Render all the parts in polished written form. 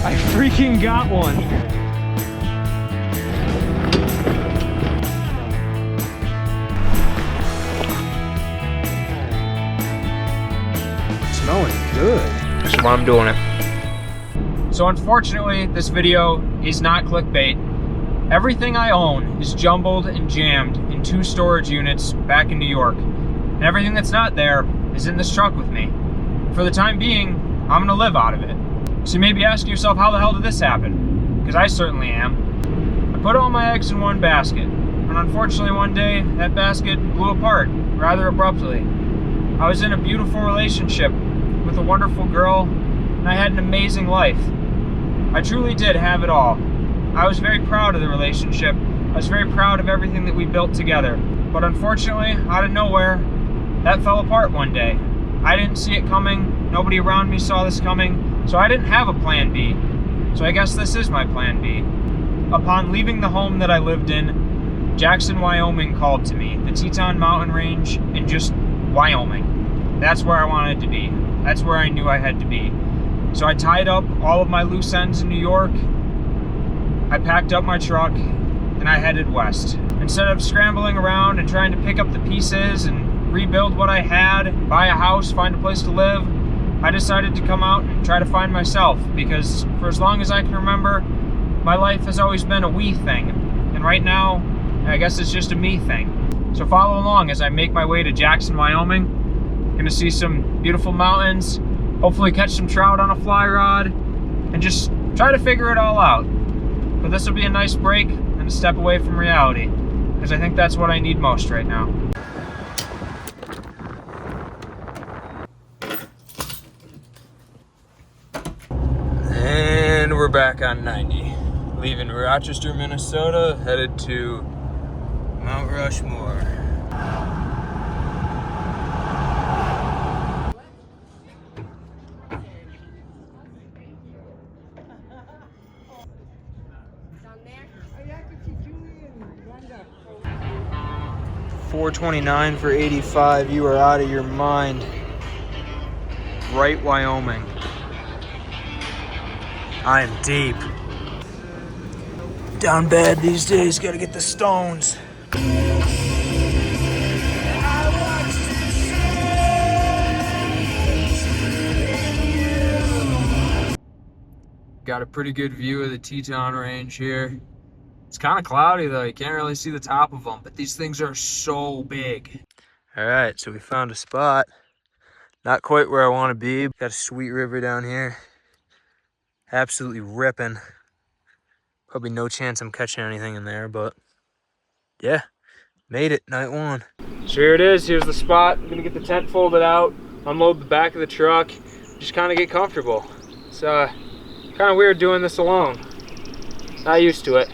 I freaking got one. Smelling good. That's why I'm doing it. So unfortunately, this video is not clickbait. Everything I own is jumbled and jammed in 2 storage units back in New York. And everything that's not there is in this truck with me. For the time being, I'm gonna live out of it. So you may be asking yourself, how the hell did this happen? Because I certainly am. I put all my eggs in one basket. And unfortunately one day, that basket blew apart rather abruptly. I was in a beautiful relationship with a wonderful girl, and I had an amazing life. I truly did have it all. I was very proud of the relationship. I was very proud of everything that we built together. But unfortunately, out of nowhere, that fell apart one day. I didn't see it coming. Nobody around me saw this coming. So I didn't have a plan B. So I guess this is my plan B. Upon leaving the home that I lived in, Jackson, Wyoming called to me. The Teton mountain range in just Wyoming. That's where I wanted to be. That's where I knew I had to be. So I tied up all of my loose ends in New York. I packed up my truck and I headed west. Instead of scrambling around and trying to pick up the pieces and rebuild what I had, buy a house, find a place to live, I decided to come out and try to find myself, because for as long as I can remember, my life has always been a we thing. And right now, I guess it's just a me thing. So follow along as I make my way to Jackson, Wyoming. Gonna see some beautiful mountains, hopefully catch some trout on a fly rod, and just try to figure it all out. But this will be a nice break and a step away from reality, because I think that's what I need most right now. And we're back on 90. Leaving Rochester, Minnesota, headed to Mount Rushmore. $4.29 for 85. You are out of your mind. Right, Wyoming. I am deep. Down bad these days, gotta get the stones. Got a pretty good view of the Teton range here. It's kind of cloudy though, you can't really see the top of them, but these things are so big. All right, so we found a spot. Not quite where I want to be. Got a sweet river down here. Absolutely ripping. Probably no chance I'm catching anything in there, but yeah, made it, night 1. So here it is, here's the spot. I'm gonna get the tent folded out, unload the back of the truck, just kind of get comfortable. It's kind of weird doing this alone. Not used to it.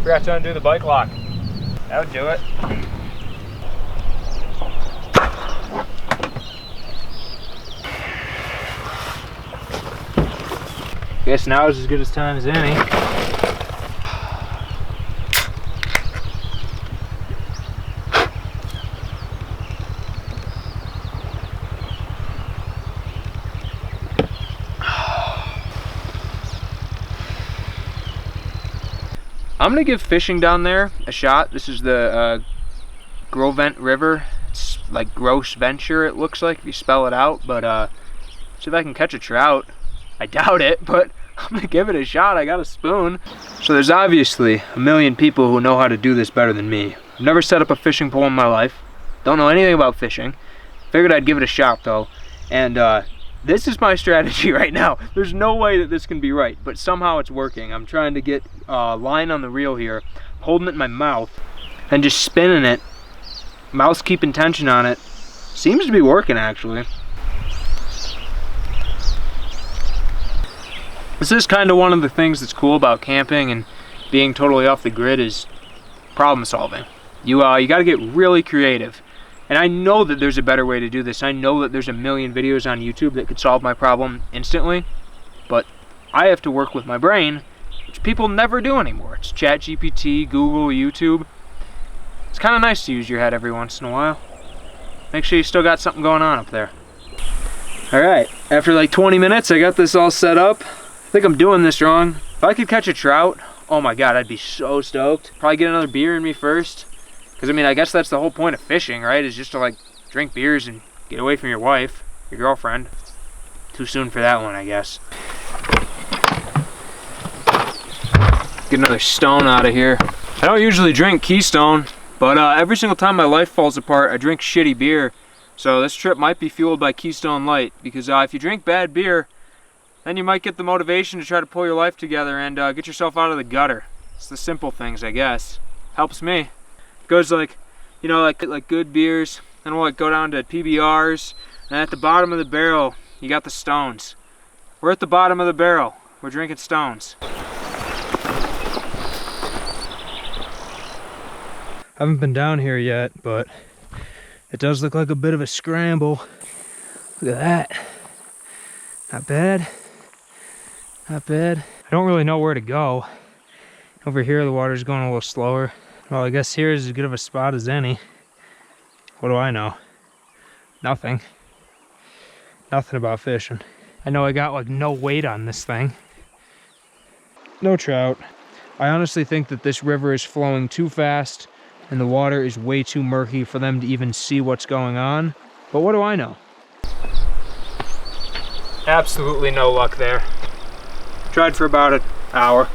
Forgot to undo the bike lock. That would do it. Guess now is as good a time as any. I'm gonna give fishing down there a shot. This is the Grovent River. It's like Gross Venture, it looks like if you spell it out, but see if I can catch a trout. I doubt it, but I'm gonna give it a shot. I got a spoon. So there's obviously a million people who know how to do this better than me. I've never set up a fishing pole in my life. Don't know anything about fishing. Figured I'd give it a shot though. And this is my strategy right now. There's no way that this can be right, but somehow it's working. I'm trying to get a line on the reel here, holding it in my mouth, and just spinning it. Mouth's keeping tension on it. Seems to be working, actually. This is kind of one of the things that's cool about camping and being totally off the grid is problem solving. You got to get really creative. And I know that there's a better way to do this. I know that there's a million videos on YouTube that could solve my problem instantly, but I have to work with my brain, which people never do anymore. It's ChatGPT, Google, YouTube. It's kind of nice to use your head every once in a while. Make sure you still got something going on up there. All right, after like 20 minutes, I got this all set up. I think I'm doing this wrong. If I could catch a trout, oh my God, I'd be so stoked. Probably get another beer in me first. Because I mean, I guess that's the whole point of fishing, right? Is just to like drink beers and get away from your wife, your girlfriend. Too soon for that one, I guess. Get another stone out of here. I don't usually drink Keystone, but every single time my life falls apart, I drink shitty beer. So this trip might be fueled by Keystone Light, because if you drink bad beer, then you might get the motivation to try to pull your life together and get yourself out of the gutter. It's the simple things, I guess. Helps me. Goes like, you know, like good beers, then we'll like go down to PBRs, and at the bottom of the barrel, you got the stones. We're at the bottom of the barrel. We're drinking stones. Haven't been down here yet, but it does look like a bit of a scramble. Look at that. Not bad. Not bad. I don't really know where to go. Over here, the water's going a little slower. Well, I guess here is as good of a spot as any. What do I know? Nothing. Nothing about fishing. I know I got like no weight on this thing. No trout. I honestly think that this river is flowing too fast and the water is way too murky for them to even see what's going on. But what do I know? Absolutely no luck there. Tried for about an hour.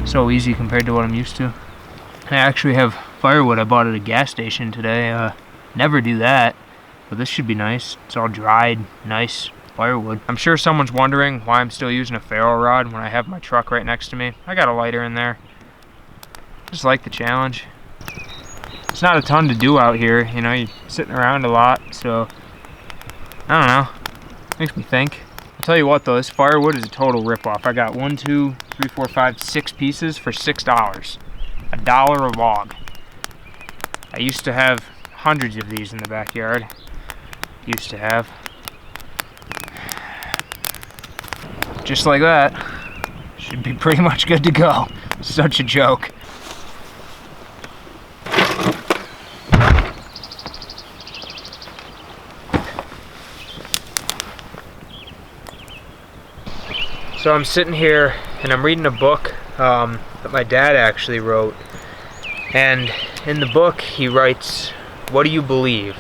So easy compared to what I'm used to. I actually have firewood I bought at a gas station today. Never do that, but this should be nice. It's all dried, nice firewood. I'm sure someone's wondering why I'm still using a ferro rod when I have my truck right next to me. I got a lighter in there. Just like the challenge. It's not a ton to do out here, you know, you're sitting around a lot, so I don't know. Makes me think. I'll tell you what though, this firewood is a total ripoff. I got 1, 2, 3, 4, 5, 6 pieces for $6. $1 a log. I used to have hundreds of these in the backyard. Used to have. Just like that. Should be pretty much good to go. Such a joke. So I'm sitting here and I'm reading a book that my dad actually wrote, and in the book he writes, "What do you believe?"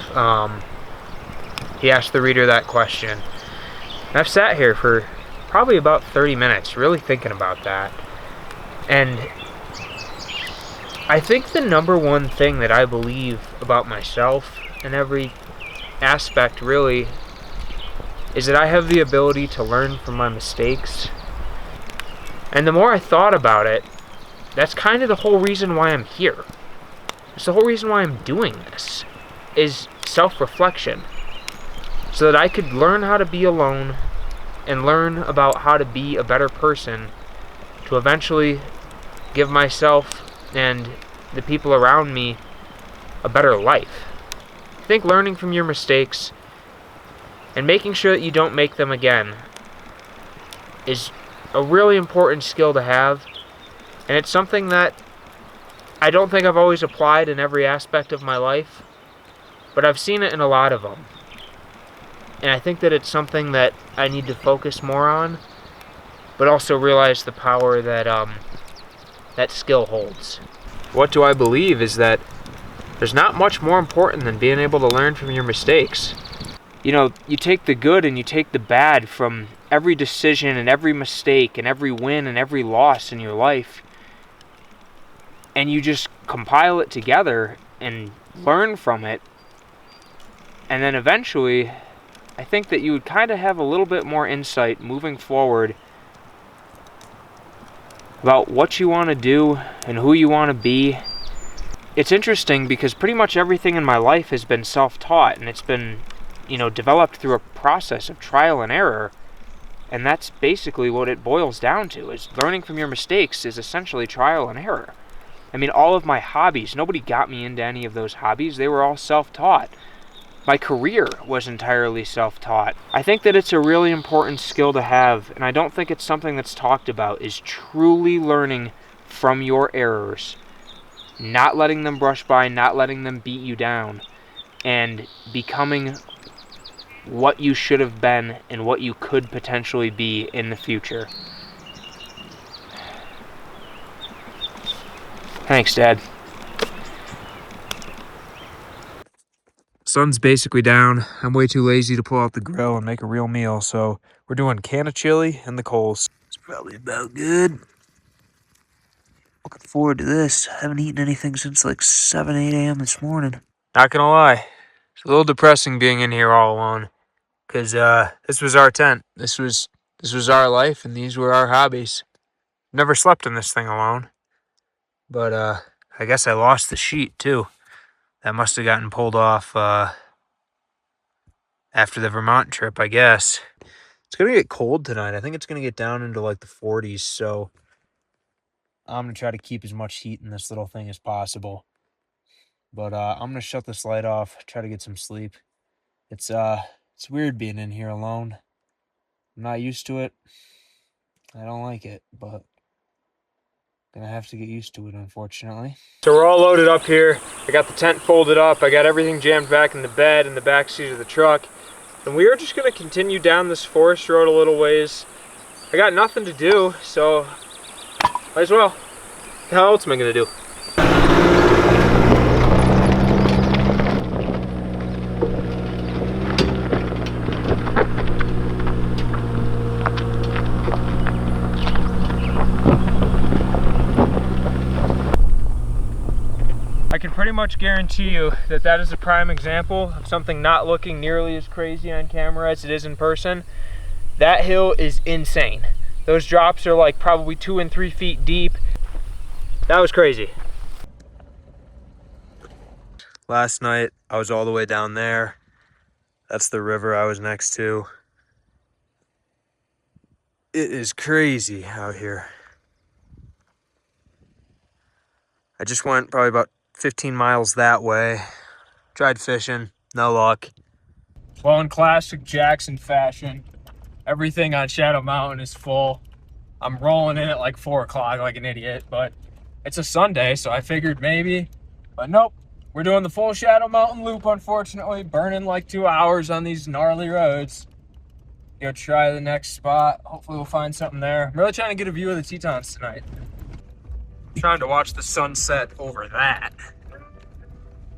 He asked the reader that question. And I've sat here for probably about 30 minutes really thinking about that, and I think the number one thing that I believe about myself in every aspect really is that I have the ability to learn from my mistakes. And the more I thought about it, that's kind of the whole reason why I'm here. It's the whole reason why I'm doing this, is self-reflection. So that I could learn how to be alone and learn about how to be a better person to eventually give myself and the people around me a better life. I think learning from your mistakes and making sure that you don't make them again is a really important skill to have, and it's something that I don't think I've always applied in every aspect of my life, but I've seen it in a lot of them. And I think that it's something that I need to focus more on, but also realize the power that that skill holds. What do I believe is that there's not much more important than being able to learn from your mistakes. You know, you take the good and you take the bad from every decision and every mistake and every win and every loss in your life, and you just compile it together and learn from it. And then eventually, I think that you would kind of have a little bit more insight moving forward about what you want to do and who you want to be. It's interesting because pretty much everything in my life has been self-taught, and it's been, developed through a process of trial and error. And that's basically what it boils down to, is learning from your mistakes is essentially trial and error. I mean, all of my hobbies, nobody got me into any of those hobbies. They were all self-taught. My career was entirely self-taught. I think that it's a really important skill to have, and I don't think it's something that's talked about, is truly learning from your errors. Not letting them brush by, not letting them beat you down, and becoming what you should have been and what you could potentially be in the future. Thanks, Dad. Sun's basically down. I'm way too lazy to pull out the grill and make a real meal, so we're doing can of chili and the coals. It's probably about good. Looking forward to this. I haven't eaten anything since like 7, 8 a.m. this morning. Not gonna lie, it's a little depressing being in here all alone, because this was our tent. This was our life, and these were our hobbies. Never slept in this thing alone, but I guess I lost the sheet too. That must have gotten pulled off after the Vermont trip, I guess. It's going to get cold tonight. I think it's going to get down into like the 40s, so I'm going to try to keep as much heat in this little thing as possible. But I'm going to shut this light off, try to get some sleep. It's weird being in here alone. I'm not used to it. I don't like it, but gonna have to get used to it, unfortunately. So we're all loaded up here. I got the tent folded up. I got everything jammed back in the bed in the back seat of the truck. And we are just gonna continue down this forest road a little ways. I got nothing to do, so might as well. What the hell else am I gonna do? I can pretty much guarantee you that that is a prime example of something not looking nearly as crazy on camera as it is in person. That hill is insane. Those drops are like probably 2 and 3 feet deep. That was crazy. Last night, I was all the way down there. That's the river I was next to. It is crazy out here. I just went probably about 15 miles that way. Tried fishing, no luck. Well, in classic Jackson fashion, everything on Shadow Mountain is full. I'm rolling in at like 4 o'clock like an idiot, but it's a Sunday, so I figured maybe. But nope, we're doing the full Shadow Mountain loop, unfortunately. Burning like 2 hours on these gnarly roads. Go try the next spot. Hopefully we'll find something there. I'm really trying to get a view of the Tetons tonight. Trying to watch the sunset over that.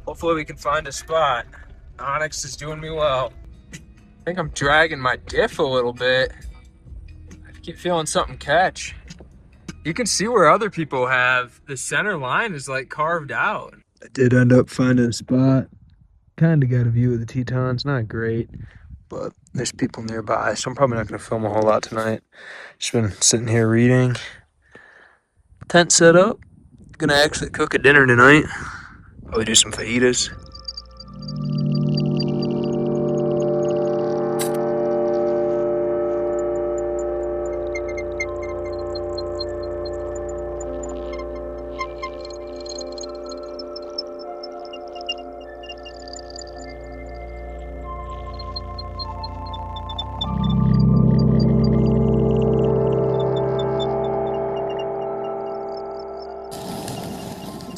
Hopefully we can find a spot. Onyx is doing me well. I think I'm dragging my diff a little bit. I keep feeling something catch. You can see where other people have. The center line is like carved out. I did end up finding a spot. Kind of got a view of the Tetons. Not great, but there's people nearby, so I'm probably not going to film a whole lot tonight. Just been sitting here reading. Tent set up. Gonna actually cook a dinner tonight. Probably do some fajitas.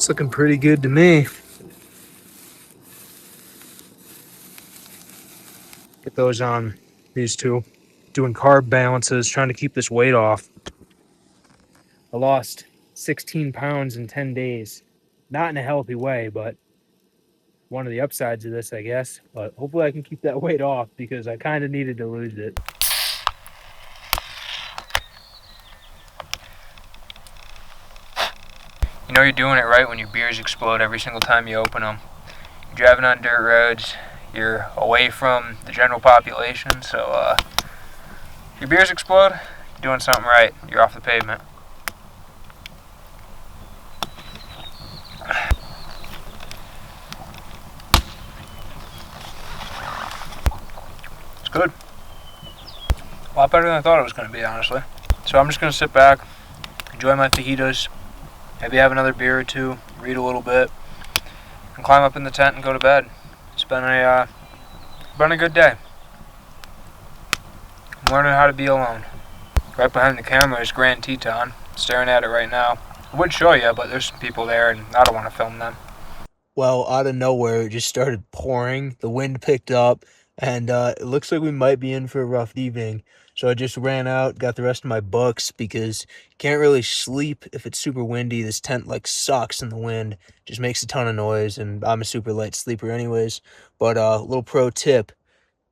It's looking pretty good to me. Get those on these two. Doing carb balances, trying to keep this weight off. I lost 16 pounds in 10 days. Not in a healthy way, but one of the upsides of this, I guess. But hopefully I can keep that weight off because I kind of needed to lose it. You know you're doing it right when your beers explode every single time you open them. You're driving on dirt roads, you're away from the general population, so if your beers explode, you're doing something right. You're off the pavement. It's good. A lot better than I thought it was going to be, honestly. So I'm just going to sit back, enjoy my fajitas, maybe have another beer or two, read a little bit, and climb up in the tent and go to bed. It's been a good day. I'm learning how to be alone. Right behind the camera is Grand Teton. I'm staring at it right now. I would show you, but there's some people there, and I don't want to film them. Well, out of nowhere, it just started pouring. The wind picked up, and it looks like we might be in for a rough evening. So I just ran out, got the rest of my books, because you can't really sleep if it's super windy. This tent, like, sucks in the wind. Just makes a ton of noise, and I'm a super light sleeper anyways. But little pro tip,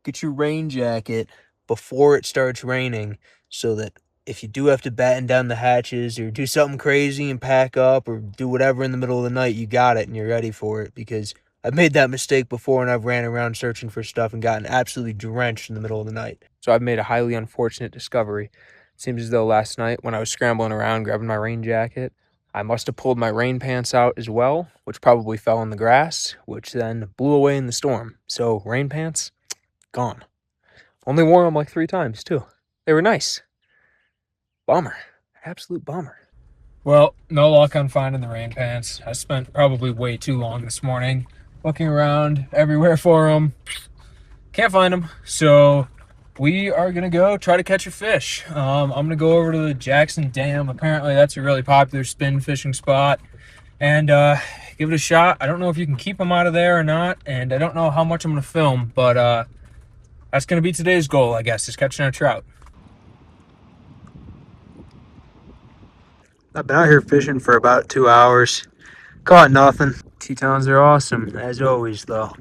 get your rain jacket before it starts raining so that if you do have to batten down the hatches or do something crazy and pack up or do whatever in the middle of the night, you got it and you're ready for it, because I've made that mistake before and I've ran around searching for stuff and gotten absolutely drenched in the middle of the night. So I've made a highly unfortunate discovery. It seems as though last night when I was scrambling around grabbing my rain jacket, I must have pulled my rain pants out as well, which probably fell in the grass, which then blew away in the storm. So rain pants, gone. Only wore them like 3 times too. They were nice. Bummer. Absolute bummer. Well, no luck on finding the rain pants. I spent probably way too long this morning looking around everywhere for them. Can't find them. So we are going to go try to catch a fish. I'm going to go over to the Jackson Dam. Apparently that's a really popular spin fishing spot. And give it a shot. I don't know if you can keep them out of there or not. And I don't know how much I'm going to film. But that's going to be today's goal, I guess, is catching a trout. I've been out here fishing for about 2 hours. Caught nothing. Tetons are awesome, as always, though.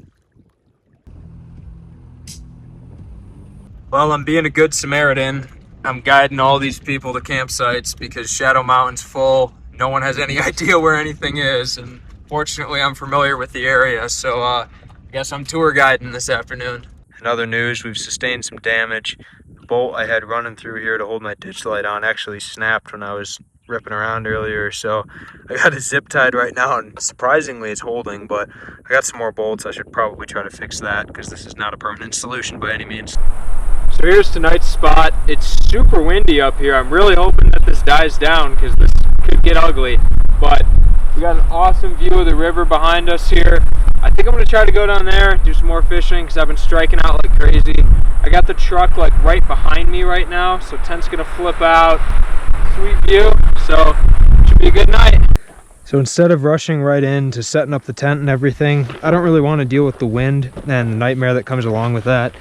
Well, I'm being a good Samaritan. I'm guiding all these people to campsites because Shadow Mountain's full. No one has any idea where anything is, and fortunately I'm familiar with the area, so I guess I'm tour guiding this afternoon. In other news, we've sustained some damage. The bolt I had running through here to hold my ditch light on actually snapped when I was ripping around earlier, so I got it zip tied right now, and surprisingly it's holding, but I got some more bolts. I should probably try to fix that because this is not a permanent solution by any means. So here's tonight's spot. It's super windy up here. I'm really hoping that this dies down because this could get ugly, but we got an awesome view of the river behind us here. I think I'm going to try to go down there, do some more fishing because I've been striking out like crazy. I got the truck like right behind me right now, so tent's going to flip out. Sweet view, so it should be a good night. So instead of rushing right into setting up the tent and everything, I don't really want to deal with the wind and the nightmare that comes along with that.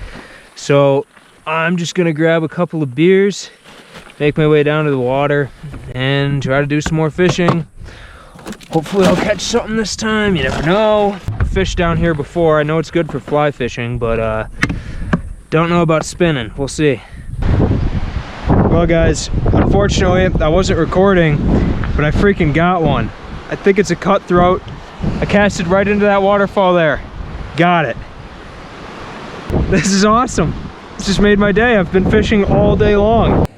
So I'm just going to grab a couple of beers, make my way down to the water, and try to do some more fishing. Hopefully I'll catch something this time, you never know. I've fished down here before. I know it's good for fly fishing, but don't know about spinning. We'll see. Well guys, unfortunately I wasn't recording, but I freaking got one. I think it's a cutthroat. I casted right into that waterfall there. Got it. This is awesome. This just made my day. I've been fishing all day long.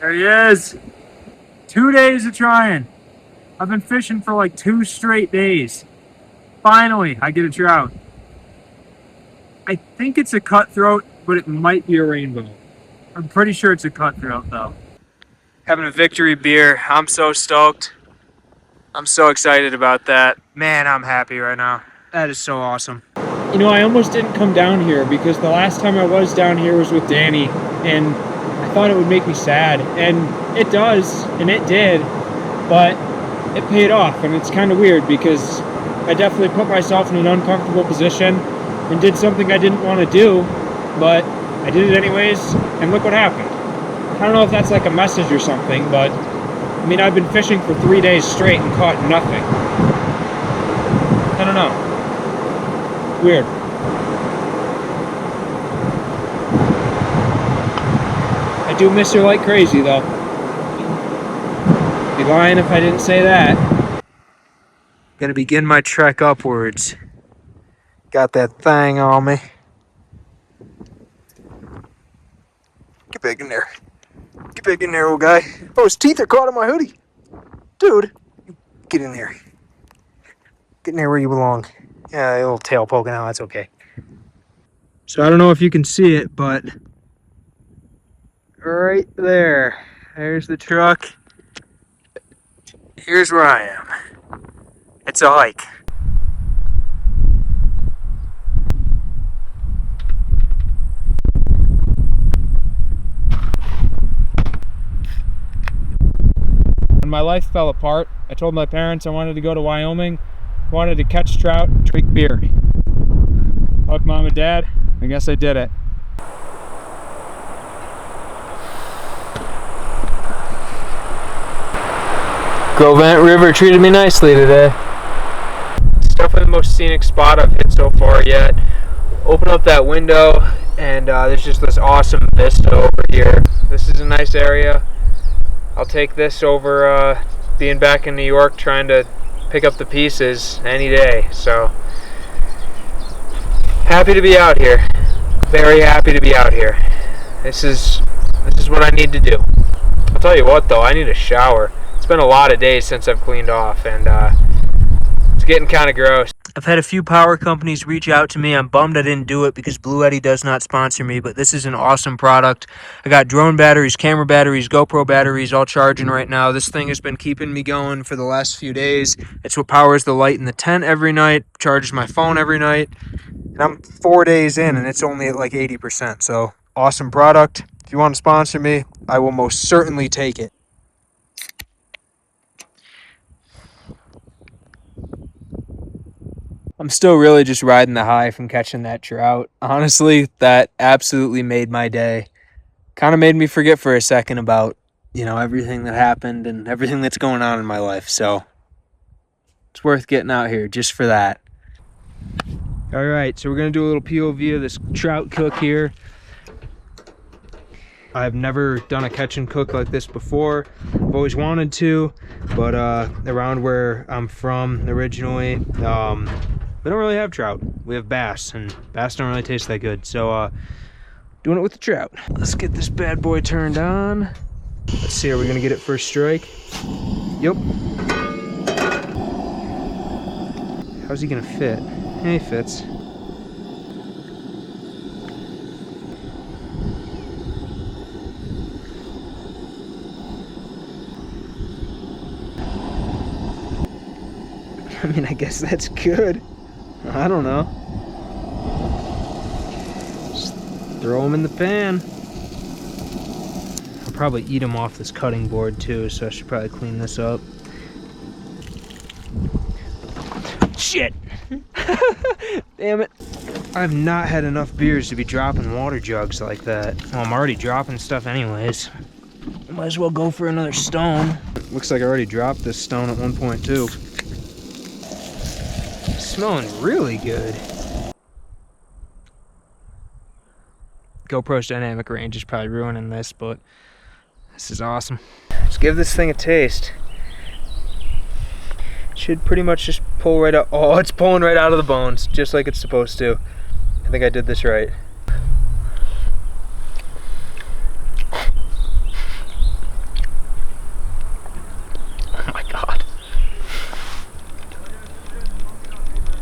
There he is. 2 days of trying. I've been fishing for like 2 straight days. Finally, I get a trout. I think it's a cutthroat, but it might be a rainbow. I'm pretty sure it's a cutthroat though. Having a victory beer. I'm so stoked. I'm so excited about that. Man, I'm happy right now. That is so awesome. You know, I almost didn't come down here because the last time I was down here was with Danny, and I thought it would make me sad, and it does, and it did, but it paid off, and it's kind of weird because I definitely put myself in an uncomfortable position and did something I didn't want to do, but I did it anyways, and look what happened. I don't know if that's like a message or something, but I mean, I've been fishing for 3 days straight and caught nothing. I don't know. Weird. I do miss her like crazy, though. I'd be lying if I didn't say that. Gonna begin my trek upwards. Got that thing on me. Get back in there. Get back in there, old guy. Oh, his teeth are caught in my hoodie. Dude, get in there. Get in there where you belong. Yeah, a little tail poking out, that's okay. So I don't know if you can see it, but right there, there's the truck. Here's where I am. It's a hike. When my life fell apart, I told my parents I wanted to go to Wyoming, wanted to catch trout, and drink beer. Fuck mom and dad, I guess I did it. Grand River treated me nicely today. It's definitely the most scenic spot I've hit so far yet. Open up that window and there's just this awesome vista over here. This is a nice area. I'll take this over being back in New York trying to pick up the pieces any day. So happy to be out here. Very happy to be out here. This is what I need to do. I'll tell you what though, I need a shower. It's been a lot of days since I've cleaned off, and it's getting kind of gross. I've had a few power companies reach out to me. I'm bummed I didn't do it because Blue Eddy does not sponsor me, but this is an awesome product. I got drone batteries, camera batteries, GoPro batteries all charging right now. This thing has been keeping me going for the last few days. It's what powers the light in the tent every night, charges my phone every night. And I'm 4 days in, and it's only at like 80%. So awesome product. If you want to sponsor me, I will most certainly take it. I'm still really just riding the high from catching that trout. Honestly, that absolutely made my day. Kind of made me forget for a second about, everything that happened and everything that's going on in my life. So it's worth getting out here just for that. All right, so we're going to do a little POV of this trout cook here. I've never done a catch and cook like this before. I've always wanted to, but around where I'm from originally, we don't really have trout. We have bass, and bass don't really taste that good. So doing it with the trout. Let's get this bad boy turned on. Let's see, are we gonna get it first strike? Yep. How's he gonna fit? He fits. I mean, I guess that's good. I don't know. Just throw them in the pan. I'll probably eat them off this cutting board too, so I should probably clean this up. Shit! Damn it. I've not had enough beers to be dropping water jugs like that. Well, I'm already dropping stuff anyways. Might as well go for another stone. Looks like I already dropped this stone at one point too. Smelling really good. GoPro's dynamic range is probably ruining this, but this is awesome. Let's give this thing a taste. Should pretty much just pull right out. Oh, it's pulling right out of the bones, just like it's supposed to. I think I did this right. Oh my God.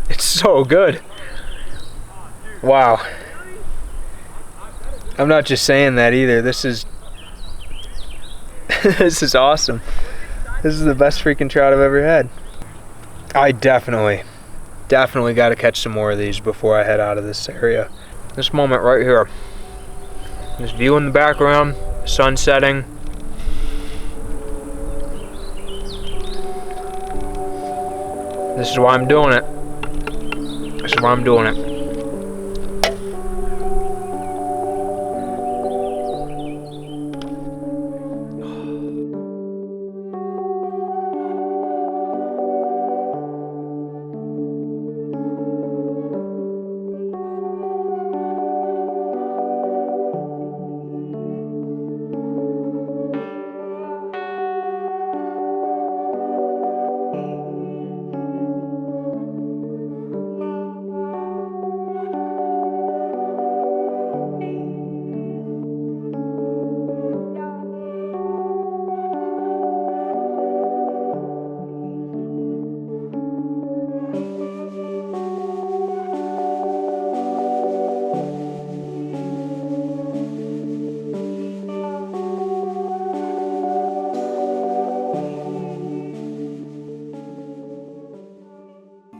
It's so good. Wow. I'm not just saying that either. This is this is awesome. This is the best freaking trout I've ever had. I definitely got to catch some more of these before I head out of this area. This moment right here. This view in the background, sun setting. This is why I'm doing it. This is why I'm doing it.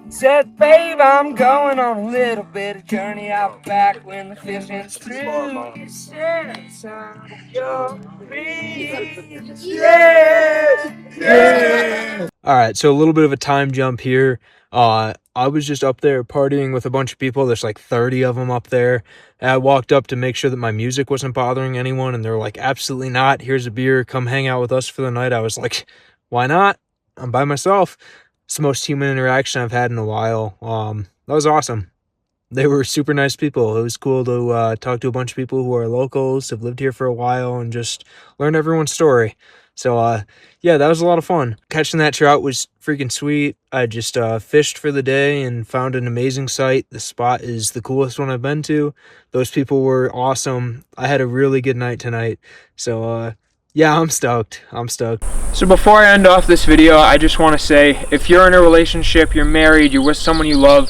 Said, babe, I'm going on a little bit of journey out back when the fishing's through. All right, so a little bit of a time jump here. I was just up there partying with a bunch of people. There's like 30 of them up there. And I walked up to make sure that my music wasn't bothering anyone, and they were like, absolutely not. Here's a beer. Come hang out with us for the night. I was like, why not? I'm by myself. It's the most human interaction I've had in a while. That was awesome. They were super nice people. It was cool to talk to a bunch of people who are locals, have lived here for a while, and just learn everyone's story. So, yeah, that was a lot of fun. Catching that trout was freaking sweet. I just fished for the day and found an amazing site. The spot is the coolest one I've been to. Those people were awesome. I had a really good night tonight. So, yeah, I'm stoked. I'm stoked. So before I end off this video, I just want to say, if you're in a relationship, you're married, you're with someone you love,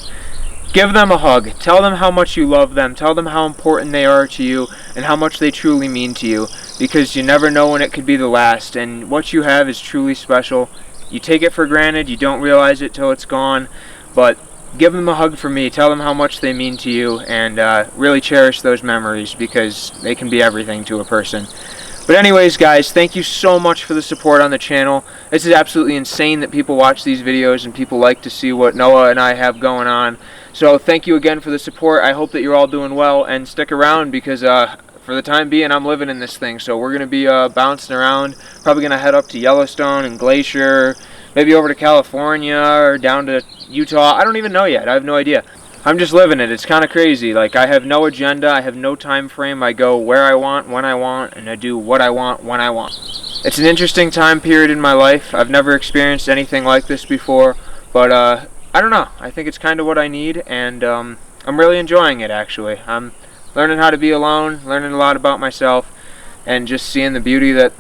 give them a hug. Tell them how much you love them. Tell them how important they are to you and how much they truly mean to you, because you never know when it could be the last, and what you have is truly special. You take it for granted, you don't realize it till it's gone, but give them a hug from me. Tell them how much they mean to you, and really cherish those memories, because they can be everything to a person. But anyways, guys, thank you so much for the support on the channel. This is absolutely insane that people watch these videos and people like to see what Noah and I have going on. So thank you again for the support. I hope that you're all doing well, and stick around, because for the time being, I'm living in this thing. So we're going to be bouncing around. Probably going to head up to Yellowstone and Glacier, maybe over to California or down to Utah. I don't even know yet. I have no idea. I'm just living it. It's kind of crazy. Like, I have no agenda. I have no time frame. I go where I want, when I want, and I do what I want, when I want. It's an interesting time period in my life. I've never experienced anything like this before, but I don't know. I think it's kind of what I need, and I'm really enjoying it, actually. I'm learning how to be alone, learning a lot about myself, and just seeing the beauty that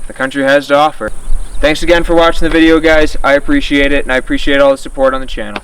the country has to offer. Thanks again for watching the video, guys. I appreciate it, and I appreciate all the support on the channel.